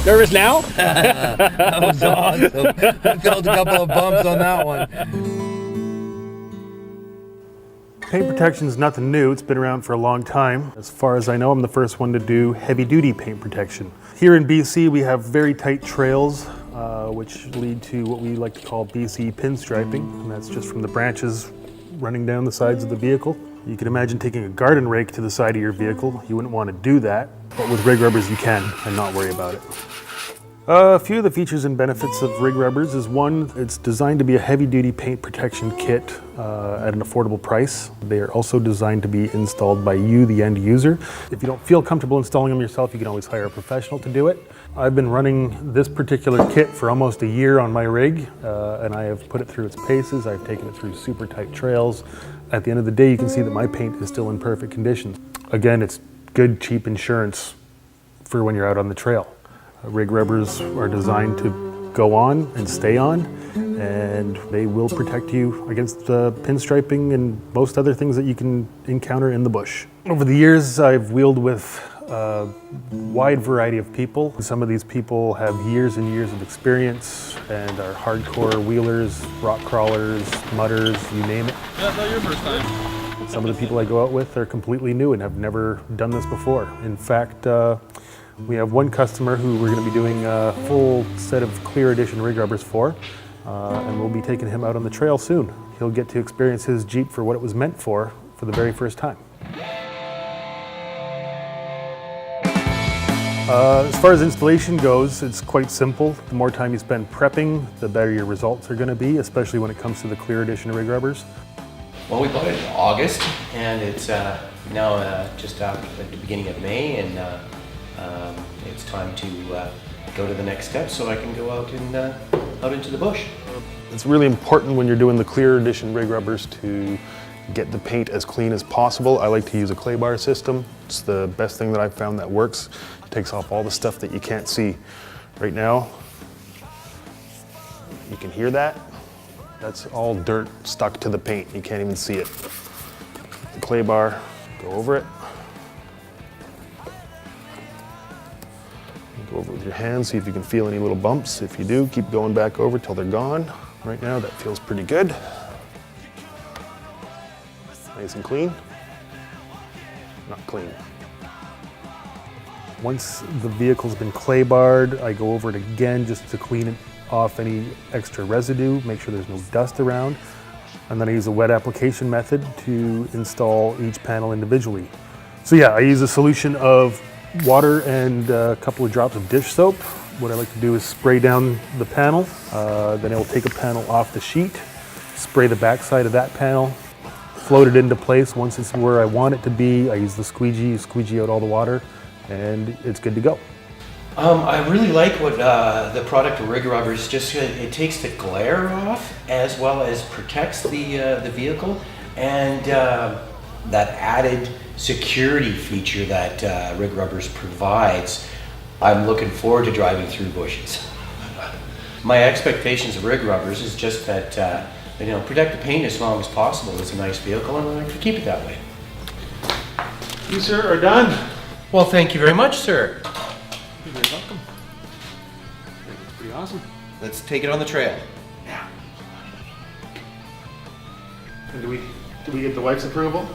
Nervous now? That was awesome. I felt a couple of bumps on that one. Paint protection is nothing new. It's been around for a long time. As far as I know, I'm the first one to do heavy-duty paint protection. Here in BC, we have very tight trails, which lead to what we like to call BC pinstriping, and that's just from the branches running down the sides of the vehicle. You can imagine taking a garden rake to the side of your vehicle. You wouldn't want to do that, but with rig rubbers you can and not worry about it. A few of the features and benefits of rig rubbers is one, it's designed to be a heavy-duty paint protection kit at an affordable price. They are also designed to be installed by you, the end user. If you don't feel comfortable installing them yourself, you can always hire a professional to do it. I've been running this particular kit for almost a year on my rig, and I have put it through its paces. I've taken it through super tight trails. At the end of the day, you can see that my paint is still in perfect condition. Again, it's good, cheap insurance for when you're out on the trail. Rig rubbers are designed to go on and stay on, and they will protect you against pinstriping and most other things that you can encounter in the bush. Over the years, I've wheeled with a wide variety of people. Some of these people have years and years of experience and are hardcore wheelers, rock crawlers, mudders, you name it. That's not your first time. Some of the people I go out with are completely new and have never done this before. In fact, we have one customer who we're going to be doing a full set of Clear Edition rig rubbers for, and we'll be taking him out on the trail soon. He'll get to experience his Jeep for what it was meant for the very first time. As far as installation goes, it's quite simple. The more time you spend prepping, the better your results are going to be, especially when it comes to the Clear Edition rig rubbers. Well, we bought it in August, and it's now just at the beginning of May, and it's time to go to the next step so I can go out and out into the bush. It's really important when you're doing the Clear Edition rig rubbers to get the paint as clean as possible. I like to use a clay bar system. It's the best thing that I've found that works. It takes off all the stuff that you can't see. Right now, you can hear that. That's all dirt stuck to the paint. You can't even see it. The clay bar, go over it. Go over with your hands, see if you can feel any little bumps. If you do, keep going back over till they're gone. Right now, that feels pretty good. Nice and clean. Not clean. Once the vehicle's been clay barred, I go over it again just to clean it off any extra residue, make sure there's no dust around. And then I use a wet application method to install each panel individually. So yeah, I use a solution of water and a couple of drops of dish soap. What I like to do is spray down the panel, then I'll take a panel off the sheet, spray the backside of that panel, float it into place. Once it's where I want it to be, I use the squeegee out all the water, and it's good to go. I really like what the product of rig rubbers, just it takes the glare off as well as protects the vehicle, and that added security feature that rig rubbers provides. I'm looking forward to driving through bushes. My expectations of rig rubbers is just that protect the paint as long as possible. It's a nice vehicle, and I like to keep it that way. You, sir, are done. Well, thank you very much, sir. You're very welcome. Pretty awesome. Let's take it on the trail. Yeah. And do we get the wife's approval?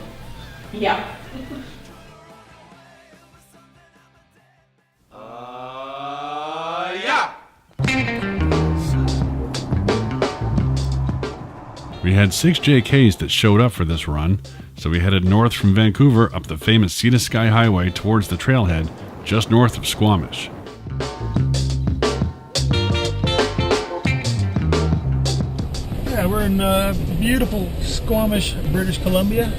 Yeah. Yeah. We had 6 JKs that showed up for this run, so we headed north from Vancouver up the famous Sea to Sky Highway towards the trailhead just north of Squamish. Yeah, we're in beautiful Squamish, British Columbia.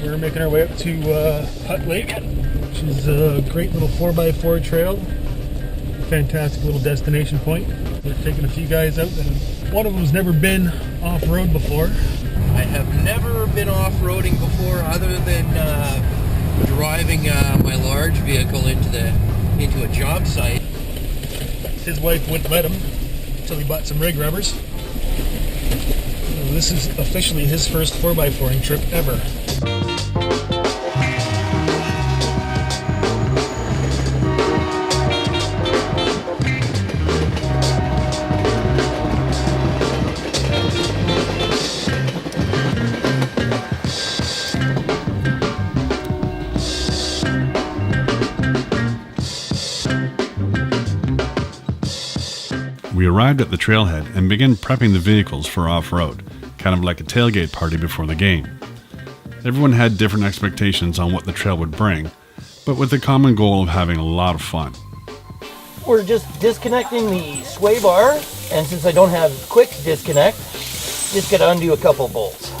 We're making our way up to Hutt Lake, which is a great little 4x4 trail. Fantastic little destination point. We're taking a few guys out that one of them's never been off-road before. I have never been off-roading before other than driving my large vehicle into a job site. His wife wouldn't let him until he bought some rig rubbers. So this is officially his first 4x4ing trip ever. arrived at the trailhead and began prepping the vehicles for off-road, kind of like a tailgate party before the game. Everyone had different expectations on what the trail would bring, but with the common goal of having a lot of fun. We're just disconnecting the sway bar, and since I don't have quick disconnect, just gotta undo a couple bolts.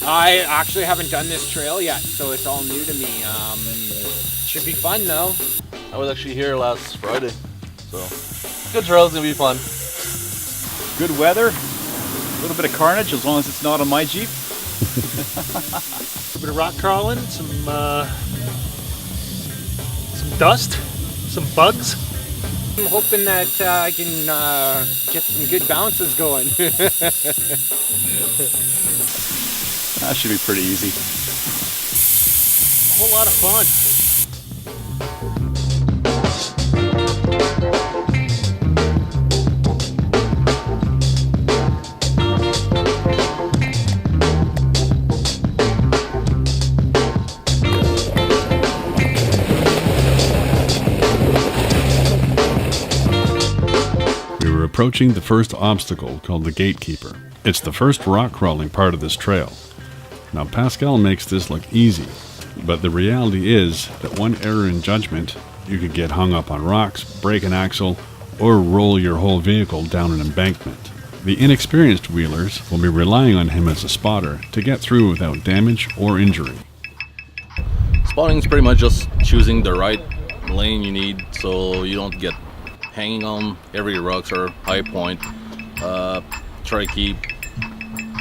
I actually haven't done this trail yet, so it's all new to me. Should be fun though. I was actually here last Friday, so good trail, it's gonna be fun. Good weather, a little bit of carnage as long as it's not on my Jeep. A bit of rock crawling, some dust, some bugs. I'm hoping that I can get some good bounces going. That should be pretty easy. A whole lot of fun. We were approaching the first obstacle called the Gatekeeper. It's the first rock crawling part of this trail. Now Pascal makes this look easy, but the reality is that one error in judgment, you could get hung up on rocks, break an axle, or roll your whole vehicle down an embankment. The inexperienced wheelers will be relying on him as a spotter to get through without damage or injury. Spotting is pretty much just choosing the right lane you need so you don't get hanging on every rocks or high point. Try to keep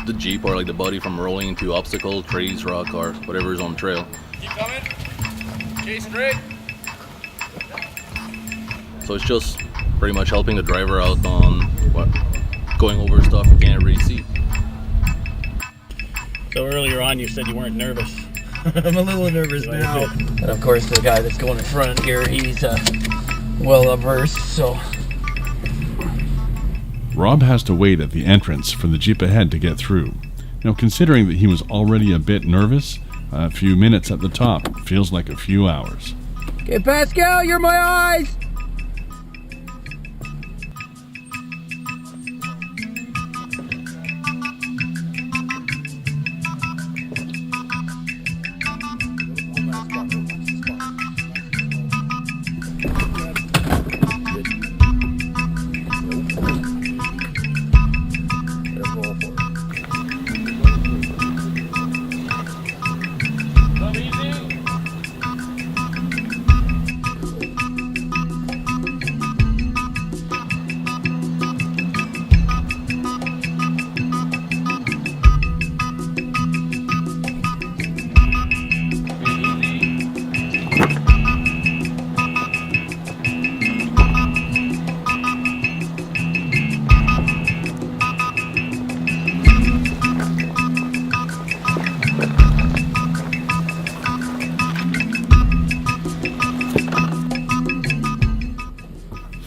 the Jeep or like the body from rolling into obstacle, trees, rock, or whatever is on the trail. Keep coming. Chase straight. So it's just pretty much helping the driver out on going over stuff you can't really see. So earlier on you said you weren't nervous. I'm a little nervous now. And of course, the guy that's going in front here, he's well versed, so. Rob has to wait at the entrance for the Jeep ahead to get through. Now, considering that he was already a bit nervous, a few minutes at the top feels like a few hours. Okay, Pascal, you're my eyes!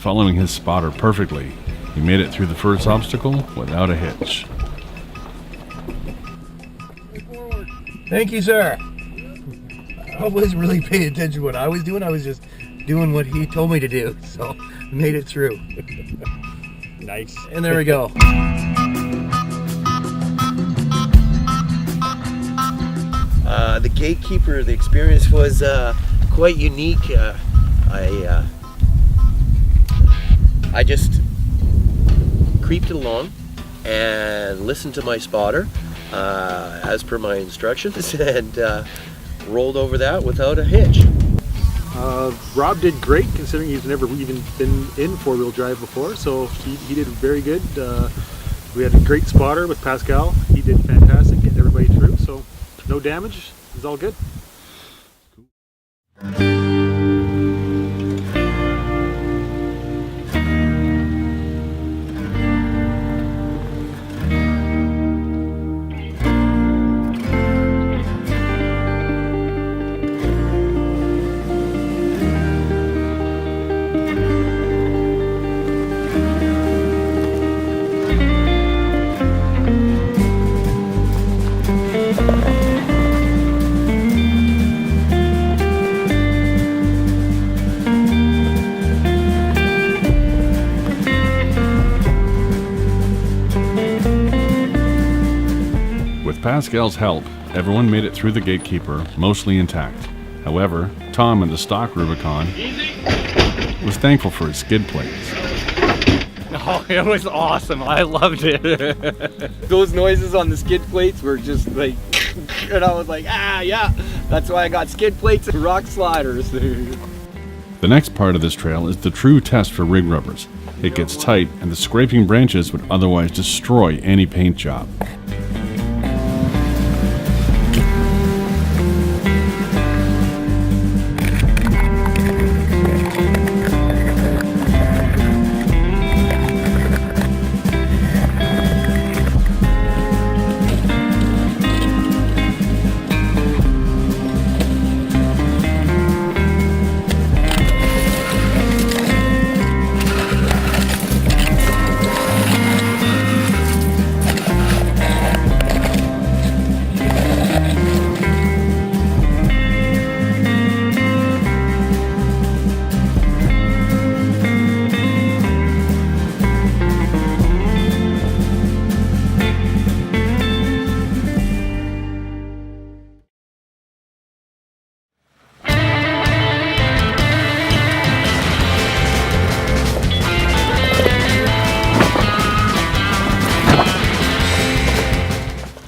Following his spotter perfectly, he made it through the first obstacle without a hitch. Thank you, sir. I wasn't really paying attention to what I was doing. I was just doing what he told me to do. So I made it through. Nice. And there we go. The Gatekeeper, the experience was quite unique. I just creeped along and listened to my spotter as per my instructions and rolled over that without a hitch. Rob did great considering he's never even been in four-wheel drive before, so he did very good. We had a great spotter with Pascal. He did fantastic getting everybody through, so no damage. It was all good. With Pascal's help, everyone made it through the gatekeeper mostly intact. However, Tom in the stock Rubicon was thankful for his skid plates. Oh, it was awesome. I loved it. Those noises on the skid plates were just like, and I was like, yeah, that's why I got skid plates and rock sliders. The next part of this trail is the true test for rig rubbers. It gets tight, and the scraping branches would otherwise destroy any paint job.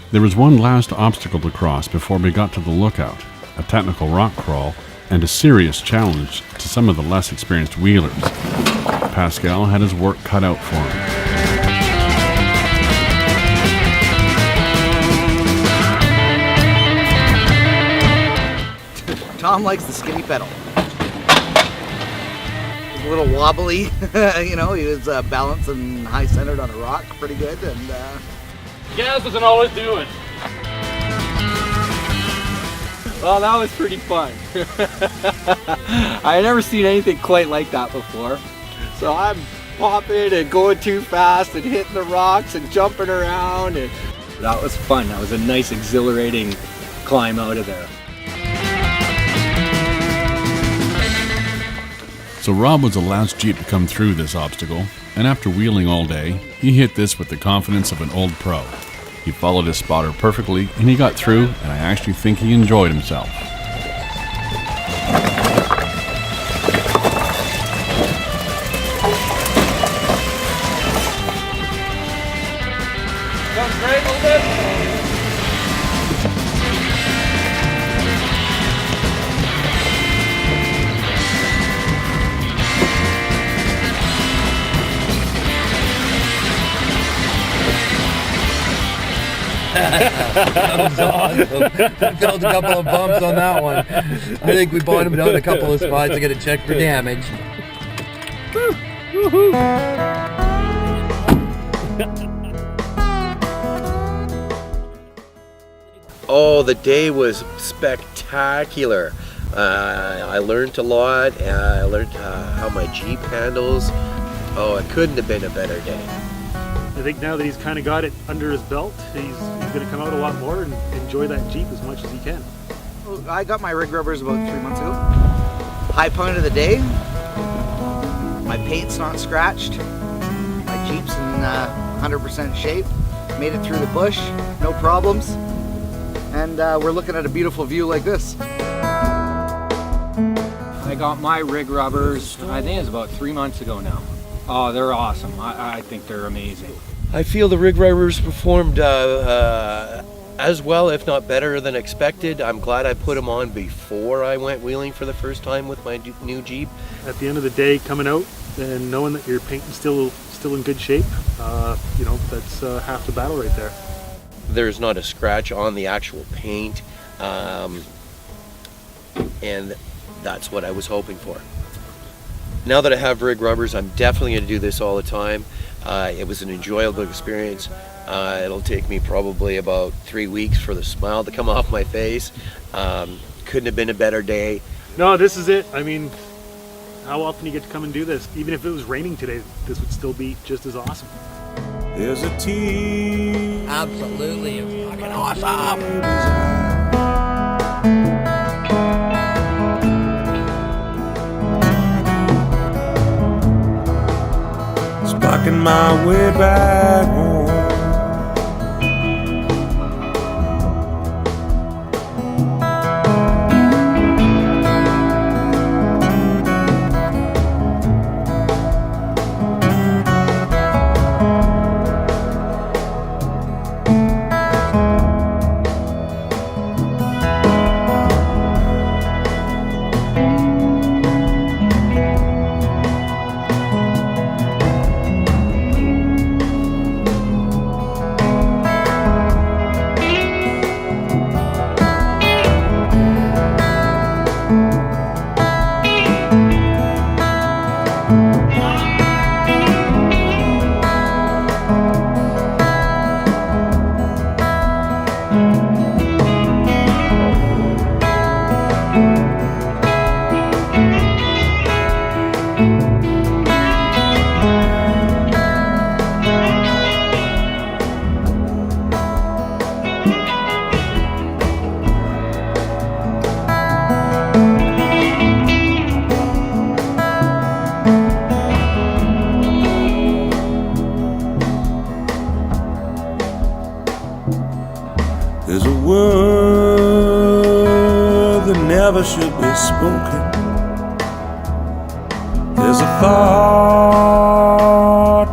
There was one last obstacle to cross before we got to the lookout, a technical rock crawl, and a serious challenge to some of the less experienced wheelers. Pascal had his work cut out for him. Tom likes the skinny pedal. He's a little wobbly, you know, he was balanced and high centered on a rock pretty good, and Gas doesn't always do it. Well, that was pretty fun. I had never seen anything quite like that before. So I'm popping and going too fast and hitting the rocks and jumping around. And that was fun. That was a nice, exhilarating climb out of there. So Rob was the last Jeep to come through this obstacle, and after wheeling all day, he hit this with the confidence of an old pro. He followed his spotter perfectly, and he got through, and I actually think he enjoyed himself. Sounds great, a little bit. That was awesome. I felt a couple of bumps on that one. I think we bottomed out in a couple of spots. I got to check for damage. Oh, the day was spectacular. I learned a lot. I learned how my Jeep handles. Oh, it couldn't have been a better day. I think now that he's kind of got it under his belt, he's going to come out a lot more and enjoy that Jeep as much as he can. I got my rig rubbers about 3 months ago. High point of the day. My paint's not scratched. My Jeep's in 100% shape. Made it through the bush, no problems. And we're looking at a beautiful view like this. I got my rig rubbers, I think it's about 3 months ago now. Oh, they're awesome. I think they're amazing. I feel the rig rubbers performed as well, if not better than expected. I'm glad I put them on before I went wheeling for the first time with my new Jeep. At the end of the day, coming out and knowing that your paint is still in good shape, you know, that's half the battle right there. There's not a scratch on the actual paint, and that's what I was hoping for. Now that I have rig rubbers, I'm definitely going to do this all the time. It was an enjoyable experience. It'll take me probably about 3 weeks for the smile to come off my face. Couldn't have been a better day. No, this is it. I mean, how often do you get to come and do this? Even if it was raining today, this would still be just as awesome. There's a team. Absolutely fucking awesome. Sparking my way back home. There's a word that never should be spoken. There's a thought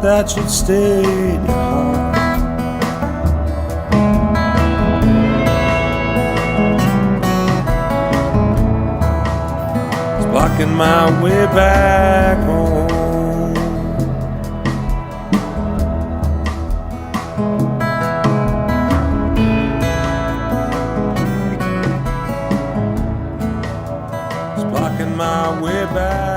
that should stay in your heart. It's blocking my way back home. It's blocking my way back.